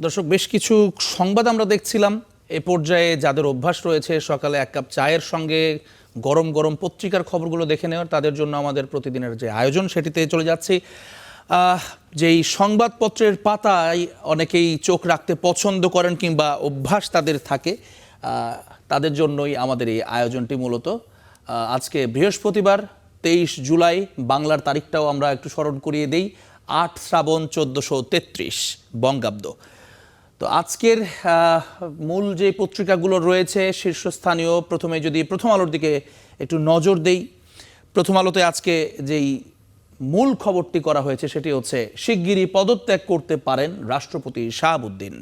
দর্শক, বেশ কিছু সংবাদ আমরা দেখছিলাম। এ পর্যায়ে যাদের অভ্যাস রয়েছে সকালে এক কাপ চায়ের সঙ্গে গরম গরম পত্রিকার খবরগুলো দেখে নেওয়ার, তাদের জন্য আমাদের প্রতিদিনের যে আয়োজন সেটিতে চলে যাচ্ছি। যেই সংবাদপত্রের পাতায় অনেকেই চোখ রাখতে পছন্দ করেন কিংবা অভ্যাস তাদের থাকে, তাদের জন্যই আমাদের এই আয়োজনটি মূলত। আজকে বৃহস্পতিবার 23 জুলাই, বাংলার তারিখটাও আমরা একটু স্মরণ করিয়ে দেই, 8 শ্রাবণ 1433 বঙ্গাব্দ। তো আজকের মূল যে পত্রিকাগুলো রয়েছে শীর্ষস্থানীয়, প্রথমে যদি প্রথম আলোর দিকে একটু নজর দেই। প্রথম আলোতে আজকে যেই মূল খবরটি করা হয়েছে সেটি হচ্ছে শিগগিরই পদত্যাগ করতে পারেন রাষ্ট্রপতি শাহাবুদ্দিন।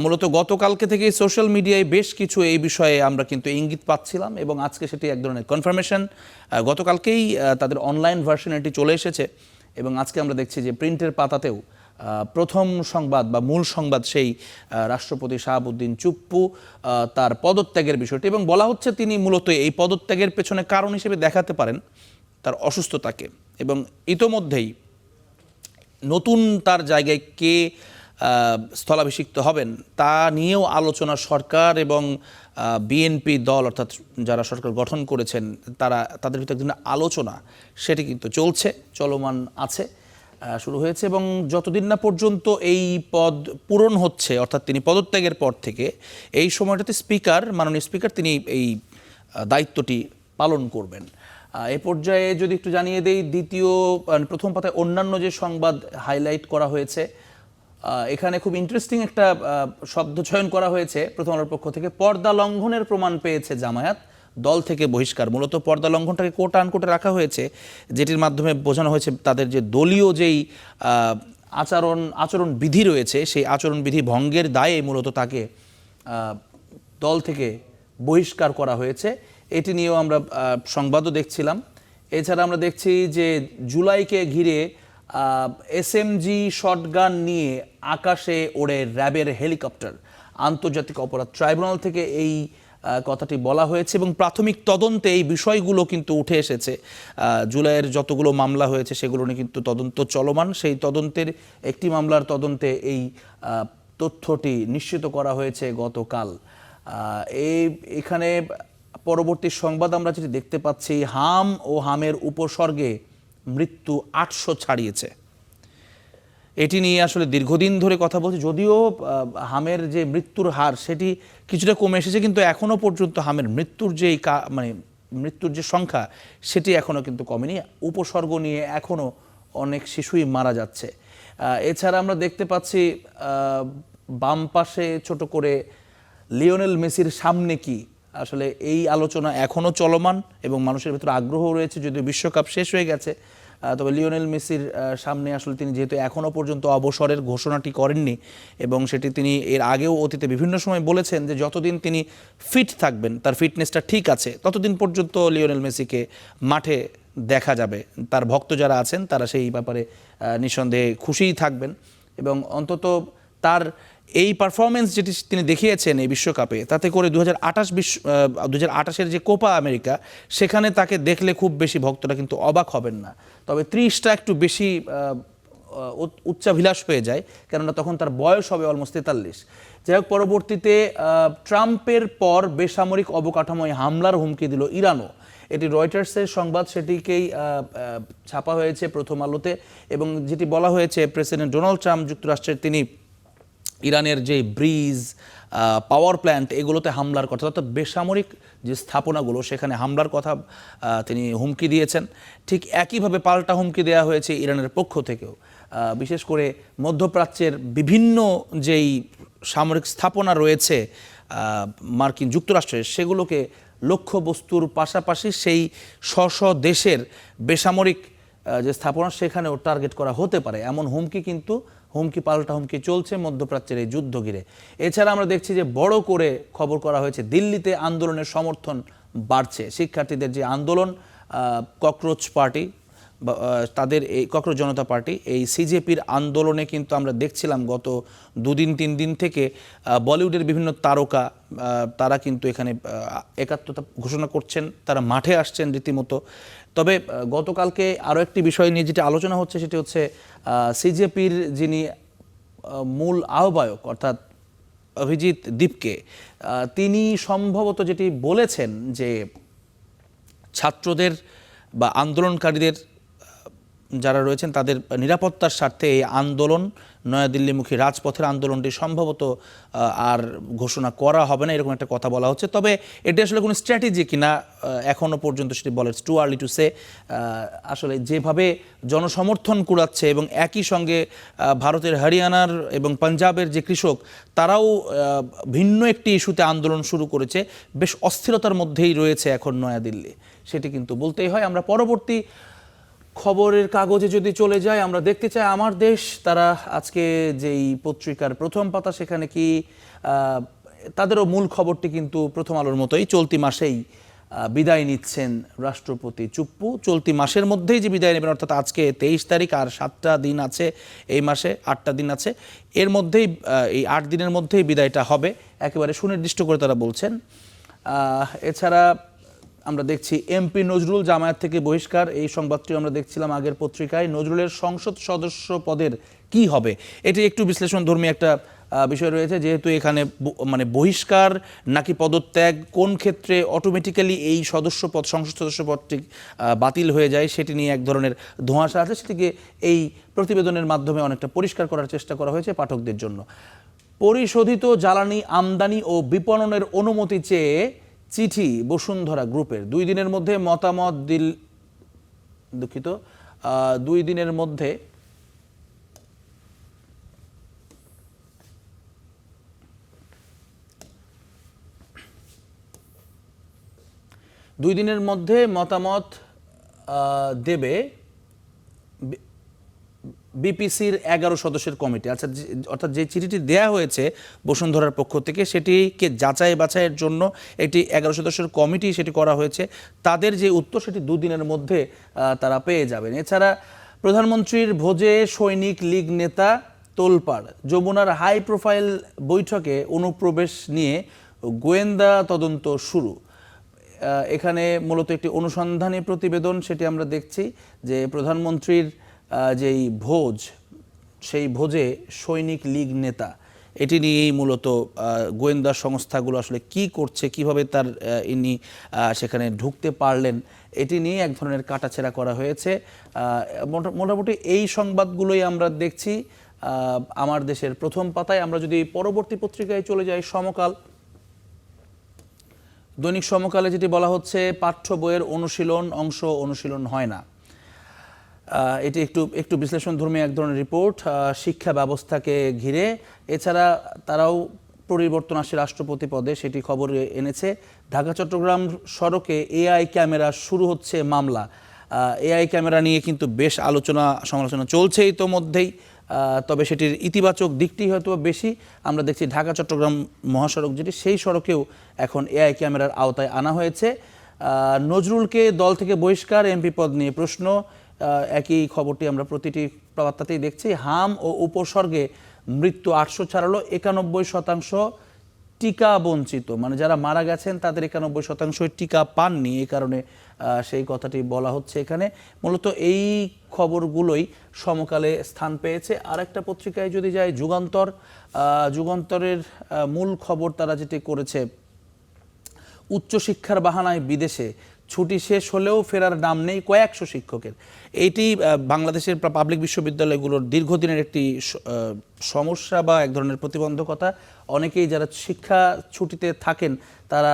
মূলত গতকালকে থেকে সোশ্যাল মিডিয়ায় বেশ কিছু এই বিষয়ে আমরা কিন্তু ইঙ্গিত পাচ্ছিলাম এবং আজকে সেটি এক ধরনের কনফার্মেশন। গতকালকেই তাদের অনলাইন ভার্সন এটি চলে এসেছে এবং আজকে আমরা দেখছি যে প্রিন্টের পাতাতেও প্রথম সংবাদ বা মূল সংবাদ সেই রাষ্ট্রপতি শাহাবুদ্দিন চুপ্পু, তার পদত্যাগের বিষয়টি, এবং বলা হচ্ছে তিনি মূলত এই পদত্যাগের পেছনে কারণ হিসেবে দেখাতে পারেন তার অসুস্থতাকে, এবং ইতোমধ্যেই নতুন তার জায়গায় কে স্থলাভিষিক্ত হবেন তা নিয়েও আলোচনা সরকার এবং বিএনপি দল, অর্থাৎ যারা সরকার গঠন করেছেন তাদের ভিতরে একদিন আলোচনা সেটি কিন্তু চলমান আছে, শুরু হয়েছে। এবং যতদিন না পর্যন্ত এই পদ পূরণ হচ্ছে, অর্থাৎ তিনি পদত্যাগের পর থেকে এই সময়টাতে মাননীয় স্পিকার তিনি এই দায়িত্বটি পালন করবেন। এ পর্যায়ে যদি একটু জানিয়ে দেই, প্রথম পাতায় অন্যান্য যে সংবাদ হাইলাইট করা হয়েছে, এখানে খুব ইন্টারেস্টিং একটা শব্দ চয়ন করা হয়েছে প্রথম আলোর পক্ষ থেকে। পর্দা লঙ্ঘনের প্রমাণ পেয়েছে জামায়াত, দল থেকে বহিষ্কার। মূলত পর্দা লঙ্ঘনটাকে কোট আনকোটে রাখা হয়েছে, যেটির মাধ্যমে বোঝানো হয়েছে তাদের যে দলীয় যেই আচরণ বিধি রয়েছে সেই আচরণ বিধি ভঙ্গের দায়ে মূলত তাকে দল থেকে বহিষ্কার করা হয়েছে। এটি নিয়েও আমরা সংবাদও দেখছিলাম। এছাড়া আমরা দেখছি যে জুলাইকে ঘিরে এসএমজি শটগান নিয়ে আকাশে ওড়ে র্যাবের হেলিকপ্টার। আন্তর্জাতিক অপরাধ ট্রাইব্যুনাল থেকে এই কথাটি বলা হয়েছে এবং প্রাথমিক তদন্তে এই বিষয়গুলো কিন্তু উঠে এসেছে। জুলাইয়ের যতগুলো মামলা হয়েছে সেগুলো নিয়ে কিন্তু তদন্ত চলমান। সেই তদন্তের একটি মামলার তদন্তে এই তথ্যটি নিশ্চিত করা হয়েছে গতকাল। এখানে পরবর্তী সংবাদ আমরা যেটি দেখতে পাচ্ছি, হাম ও হামের উপসর্গে মৃত্যু 800 ছাড়িয়েছে। এটি নিয়ে আসলে দীর্ঘদিন ধরে কথা বলছি, যদিও হামের যে মৃত্যুর হার সেটি কিছুটা কমে এসেছে, কিন্তু এখনও পর্যন্ত হামের মৃত্যুর যে সংখ্যা সেটি এখনও কিন্তু কমেনি। উপসর্গ নিয়ে এখনও অনেক শিশুই মারা যাচ্ছে। এছাড়া আমরা দেখতে পাচ্ছি বাম পাশে ছোট করে লিওনেল মেসির সামনে কি, আসলে এই আলোচনা এখনও চলমান এবং মানুষের ভিতরে আগ্রহ রয়েছে, যদিও বিশ্বকাপ শেষ হয়ে গেছে। তবে লিওনেল মেসির সামনে আসলে তিনি যেহেতু এখনও পর্যন্ত অবসরের ঘোষণাটি করেননি এবং সেটি তিনি এর আগেও অতীতে বিভিন্ন সময় বলেছেন যে যতদিন তিনি ফিট থাকবেন, তার ফিটনেসটা ঠিক আছে, ততদিন পর্যন্ত লিওনেল মেসিকে মাঠে দেখা যাবে। তার ভক্ত যারা আছেন তারা সেই ব্যাপারে নিঃসন্দেহে খুশিই থাকবেন এবং অন্তত তার এই পারফরমেন্স যেটি তিনি দেখিয়েছেন এই বিশ্বকাপে, তাতে করে 2028-এর যে কোপা আমেরিকা, সেখানে তাকে দেখলে খুব বেশি ভক্তরা কিন্তু অবাক হবেন না। তবে 30টা একটু বেশি উচ্চাভিলাষ হয়ে যায়, কেননা তখন তার বয়স হবে অলমোস্ট 43। যাই হোক, পরবর্তীতে ট্রাম্পের পর বেসামরিক অবকাঠামোয় হামলার হুমকি দিল ইরানও। এটি রয়টার্সের সংবাদ, সেটিকেই ছাপা হয়েছে প্রথম আলোতে এবং যেটি বলা হয়েছে প্রেসিডেন্ট ডোনাল্ড ট্রাম্প যুক্তরাষ্ট্রের তিনি ইরানের যে ব্রিজ, পাওয়ার প্ল্যান্ট, এগুলোতে হামলার কথা, অর্থাৎ বেসামরিক যে স্থাপনাগুলো সেখানে হামলার কথা তিনি হুমকি দিয়েছেন। ঠিক একইভাবে পাল্টা হুমকি দেওয়া হয়েছে ইরানের পক্ষ থেকেও। বিশেষ করে মধ্যপ্রাচ্যের বিভিন্ন যেই সামরিক স্থাপনা রয়েছে মার্কিন যুক্তরাষ্ট্রের, সেগুলোকে লক্ষ্যবস্তুর পাশাপাশি সেই স্ব দেশের বেসামরিক যে স্থাপনা সেখানেও টার্গেট করা হতে পারে, এমন পাল্টা হুমকি চলছে মধ্যপ্রাচ্যের এই যুদ্ধ ঘিরে। এছাড়া আমরা দেখছি যে বড় করে খবর করা হয়েছে দিল্লিতে আন্দোলনের সমর্থন বাড়ছে। শিক্ষার্থীদের যে আন্দোলন, ককরোচ পার্টি তাদের এই ককরোচ জনতা পার্টি, এই সিজেপির আন্দোলনে কিন্তু আমরা দেখছিলাম গত 2-3 দিন থেকে বলিউডের বিভিন্ন তারকা তারা কিন্তু এখানে একাত্মতা ঘোষণা করছেন, তারা মাঠে আসছেন রীতিমতো। তবে গতকালকে আরও একটি বিষয় নিয়ে যেটি আলোচনা হচ্ছে সেটি হচ্ছে সিজেপির যিনি মূল আহ্বায়ক অর্থাৎ অভিজিৎ দীপকে, তিনি সম্ভবত যেটি বলেছেন যে ছাত্রদের বা আন্দোলনকারীদের যারা রয়েছেন তাদের নিরাপত্তার স্বার্থে এই আন্দোলন, নয়াদিল্লিমুখী রাজপথের আন্দোলনটি সম্ভবত আর ঘোষণা করা হবে না, এরকম একটা কথা বলা হচ্ছে। তবে এটি আসলে কোনো স্ট্র্যাটেজি কিনা এখনও পর্যন্ত সেটি বলে, it's too early to say. আসলে যেভাবে জনসমর্থন কুড়াচ্ছে এবং একই সঙ্গে ভারতের হরিয়ানার এবং পাঞ্জাবের যে কৃষক, তারাও ভিন্ন একটি ইস্যুতে আন্দোলন শুরু করেছে, বেশ অস্থিরতার মধ্যেই রয়েছে এখন নয়াদিল্লি, সেটি কিন্তু বলতেই হয়। আমরা পরবর্তী খবরের কাগজে যদি চলে যায়, আমরা দেখতে চাই আমার দেশ, তারা আজকে যেই পত্রিকার প্রথম পাতা, সেখানে কি তাদেরও মূল খবরটি কিন্তু প্রথম আলোর মতোই, চলতি মাসেই বিদায় নিচ্ছেন রাষ্ট্রপতি চুপ্পু। চলতি মাসের মধ্যেই যে বিদায় নেবেন, অর্থাৎ আজকে 23 তারিখ, আর 7টা দিন আছে এই মাসে, 8টা দিন আছে, এর মধ্যেই এই 8 দিনের মধ্যেই বিদায়টা হবে, একেবারে সুনির্দিষ্ট করে তারা বলছেন। এছাড়া আমরা দেখছি এমপি নজরুল জামায়াত থেকে বহিষ্কার, এই সংবাদটি আমরা দেখছিলাম আগের পত্রিকায়। নজরুলের সংসদ সদস্য পদের কি হবে, এটি একটু বিশ্লেষণধর্মী একটা বিষয় রয়েছে, যেহেতু এখানে মানে বহিষ্কার নাকি পদত্যাগ, কোন ক্ষেত্রে অটোমেটিক্যালি এই সংসদ সদস্য পদটি বাতিল হয়ে যায়, সেটি নিয়ে এক ধরনের ধোঁয়াশা আছে। সেটিকে এই প্রতিবেদনের মাধ্যমে অনেকটা পরিষ্কার করার চেষ্টা করা হয়েছে পাঠকদের জন্য। পরিশোধিত জ্বালানি আমদানি ও বিপণনের অনুমতি চেয়ে চিঠি বসুন্ধরা গ্রুপের, 2 দিনের মধ্যে মতামত দুঃখিত 2 দিনের মধ্যে মতামত দেবে বিপিসির 11 সদস্যের কমিটি। আচ্ছা, অর্থাৎ যে চিঠিটি দেয়া হয়েছে বসুন্ধরার পক্ষ থেকে, সেটিকে যাচাই বাছাইয়ের জন্য একটি 11 সদস্যের কমিটি সেটি করা হয়েছে। তাদের যে উত্তর, সেটি 2 দিনের মধ্যে তারা পেয়ে যাবেন। এছাড়া প্রধানমন্ত্রীর ভোজে সৈনিক লীগ নেতা তোলপাড়, যমুনার হাই প্রোফাইল বৈঠকে অনুপ্রবেশ নিয়ে গোয়েন্দা তদন্ত শুরু। এখানে মূলত একটি অনুসন্ধানী প্রতিবেদন, সেটি আমরা দেখছি যে প্রধানমন্ত্রীর যেই ভোজ, সেই ভোজে সৈনিক লীগ নেতা, এটি নিয়েই মূলত গোয়েন্দা সংস্থাগুলো আসলে কি করছে, কিভাবে ইনি সেখানে ঢুকতে পারলেন, এটি নিয়ে এক ধরনের কাটাছেঁড়া করা হয়েছে। মোটামুটি এই সংবাদগুলোই আমরা দেখছি আমার দেশের প্রথম পাতায়। আমরা যদি পরবর্তী পত্রিকায় চলে যাই, সমকাল, দৈনিক সমকালে যেটি বলা হচ্ছে, পাঠ্য বইয়ের অনুশীলন হয় না। এটি একটু বিশ্লেষণধর্মী এক ধরনের রিপোর্ট শিক্ষা ব্যবস্থাকে ঘিরে। এছাড়া তারাও পরিবর্তন আসে রাষ্ট্রপতি পদে, সেটি খবর এনেছে। ঢাকা চট্টগ্রাম সড়কে এআই ক্যামেরা শুরু হচ্ছে মামলা। এআই ক্যামেরা নিয়ে কিন্তু বেশ সমালোচনা চলছে ইতোমধ্যেই, তবে সেটির ইতিবাচক দিকটি হয়তো বেশি। আমরা দেখছি ঢাকা চট্টগ্রাম মহাসড়ক যেটি, সেই সড়কেও এখন এআই ক্যামেরার আওতায় আনা হয়েছে। নজরুলকে দল থেকে বহিষ্কার, এমপি পদ নিয়ে প্রশ্ন, একই খবরটি আমরা প্রতিটি বার্তাতেই দেখছি। হাম ও উপসর্গে মৃত্যু 800 ছাড়ালো, 91% টিকা বঞ্চিত, মানে যারা মারা গেছেন তাদের 91% টিকা পাননি, এই কারণে সেই কথাটি বলা হচ্ছে এখানে। মূলত এই খবরগুলোই সমকালে স্থান পেয়েছে। আরেকটা পত্রিকায় যদি যাই, যুগান্তরের মূল খবর তারা যেটি করেছে, উচ্চশিক্ষার বাহানায় বিদেশে, ছুটি শেষ হলেও ফেরার নাম নেই কয়েকশো শিক্ষকের। এইটি বাংলাদেশের পাবলিক বিশ্ববিদ্যালয়গুলোর দীর্ঘদিনের একটি সমস্যা বা এক ধরনের প্রতিবন্ধকতা। অনেকেই যারা শিক্ষা ছুটিতে থাকেন তারা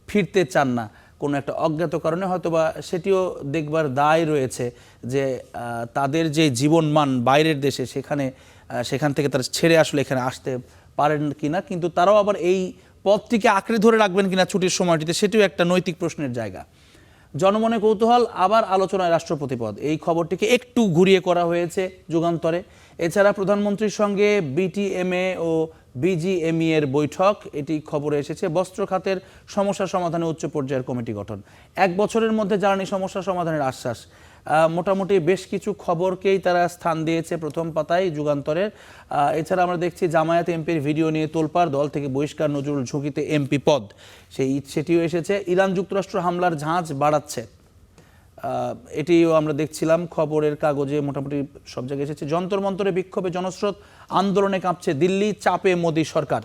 ফিরতে চান না কোনো একটা অজ্ঞাত কারণে, হয়তোবা সেটিও দেখবার দায় রয়েছে যে তাদের যে জীবনমান বাইরের দেশে, সেখান থেকে তারা ছেড়ে আসলে এখানে আসতে পারেন কিনা, কিন্তু তারাও আবার এই পদটিকে আঁকড়ে ধরে রাখবেন কিনা ছুটির সময়টিতে, সেটিও একটা নৈতিক প্রশ্নের জায়গা। জনমনে কৌতূহল, আবার আলোচনায় রাষ্ট্রপতি পদ, এই খবরটিকে একটু ঘুরিয়ে করা হয়েছে যুগান্তরে। এছাড়া প্রধানমন্ত্রীর সঙ্গে বিটিএমএ ও বিজিএমই এর বৈঠক, এটি খবরে এসেছে। বস্ত্র খাতের সমস্যা সমাধানে উচ্চ পর্যায়ের কমিটি গঠন, 1 বছরের মধ্যে জ্বালানি সমস্যা সমাধানের আশ্বাস। মোটামুটি বেশ কিছু খবরকেই তারা স্থান দিয়েছে প্রথম পাতায় যুগান্তরের। এছাড়া আমরা দেখছি জামায়াত এমপির ভিডিও নিয়ে তোলপাড়, দল থেকে বহিষ্কার, নজরুল ঝুঁকিতে এমপি পদ, সেটিও এসেছে। ইরান যুক্তরাষ্ট্র হামলার ঝাঁজ বাড়াচ্ছে, এটিও আমরা দেখছিলাম খবরের কাগজে মোটামুটি সব জায়গায় এসেছে। যন্তর মন্তরে বিক্ষোভে জনস্রোত, আন্দোলনে কাঁপছে দিল্লি, চাপে মোদি সরকার।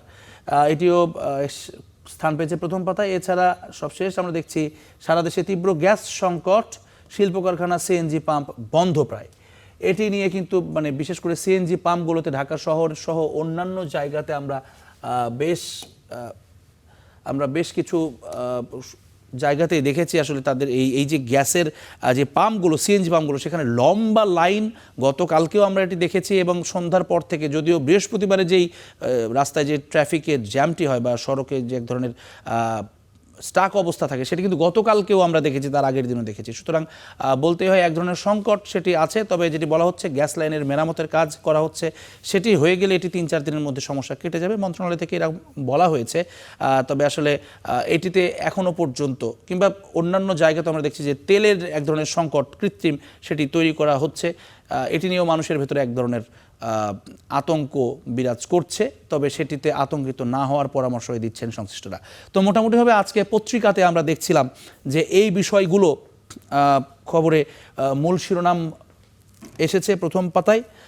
এটিও স্থান পেয়েছে প্রথম পাতায়। এছাড়া সবশেষ আমরা দেখছি সারা দেশে তীব্র গ্যাস সংকট, শিল্প কারখানা, সিএনজি পাম্প বন্ধ প্রায়। এটি নিয়ে কিন্তু মানে বিশেষ করে সিএনজি পাম্পগুলোতে ঢাকা শহর সহ অন্যান্য জায়গাতে আমরা বেশ কিছু জায়গাতেই দেখেছি আসলে তাদের এই যে গ্যাসের যে পাম্পগুলো, সিএনজি পাম্পগুলো, সেখানে লম্বা লাইন। গতকালকেও আমরা এটি দেখেছি এবং সন্ধ্যার পর থেকে, যদিও বৃহস্পতিবারে যেই রাস্তায় যে ট্রাফিকের জ্যামটি হয় বা সড়কে যে এক ধরনের স্টাক অবস্থা থাকে, সেটি কিন্তু গতকালকেও আমরা দেখেছি, তার আগের দিনও দেখেছি। সুতরাং বলতে হয় এক ধরনের সংকট সেটি আছে। তবে যেটি বলা হচ্ছে গ্যাস লাইনের মেরামতের কাজ করা হচ্ছে, সেটি হয়ে গেলে এটি 3-4 দিনের মধ্যে সমস্যা কেটে যাবে, মন্ত্রণালয় থেকে এরকম বলা হয়েছে। তবে আসলে এটিতে এখনও পর্যন্ত কিংবা অন্যান্য জায়গাতে আমরা দেখছি যে তেলের এক ধরনের সংকট কৃত্রিম সেটি তৈরি করা হচ্ছে। এটি নিয়েও মানুষের ভেতরে এক ধরনের আতঙ্ক বিরাজ করছে। তবে সেটিতে আতঙ্কিত না হওয়ার পরামর্শ দিচ্ছেন সংশ্লিষ্টরা। তো মোটামুটিভাবে আজকে পত্রিকাতে আমরা দেখছিলাম যে এই বিষয়গুলো খবরে মূল শিরোনাম এসেছে প্রথম পাতায়।